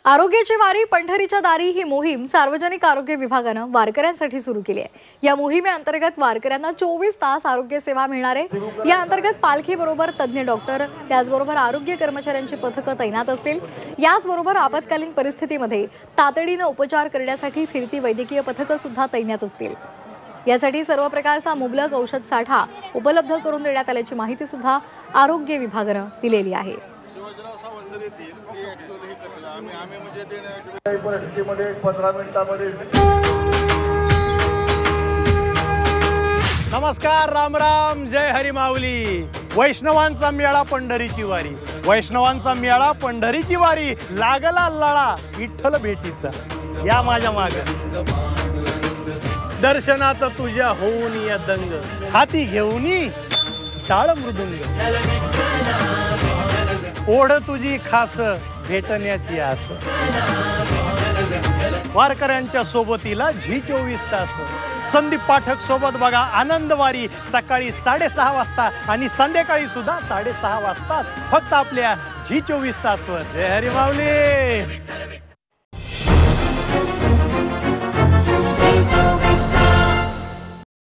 आरोग्याची वारी पंढरीच्या दारी ही मोहीम सार्वजनिक आरोग्य विभागानं वारकऱ्यांसाठी सुरू केली आहे। या मोहिमेअंतर्गत वारकऱ्यांना 24 तास आरोग्य सेवा मिळणार आहे। या अंतर्गत पालखीबरोबर तज्ञ डॉक्टर, त्याचबरोबर आरोग्य कर्मचाऱ्यांची पथकं तैनात असतील। याचबरोबर आपत्कालीन परिस्थितीमध्ये तातडीने उपचार करण्यासाठी फिरती वैद्यकीय पथकं सुद्धा तैनात असतील। यासाठी सर्व प्रकारचा मुबलक औषध साठा उपलब्ध करून देण्यात आल्याची माहिती सुद्धा आरोग्य विभागानं दिलेली आहे। नमस्कार, राम राम, जय हरी माऊली। वैष्णवांचा मेळा पंढरीची वारी, वैष्णवांचा मेळा पंढरीची वारी, लागला लळा विठ्ठल भेटीचा। या माझ्या माग दर्शनात तुझ्या होऊन या दंग, हाती घेऊनी टाळ मृदुंग, ओढ तुझी खास भेटण्याची आस। वारकऱ्यांच्या सोबतीला झी24 तास। संदीप पाठक सोबत बघा आनंदवारी, सकाळी 6:30 वाजता आणि संध्याकाळी सुद्धा 6:30 वाजता, फक्त आपल्या झी24 तासवर। जय हरी माऊली।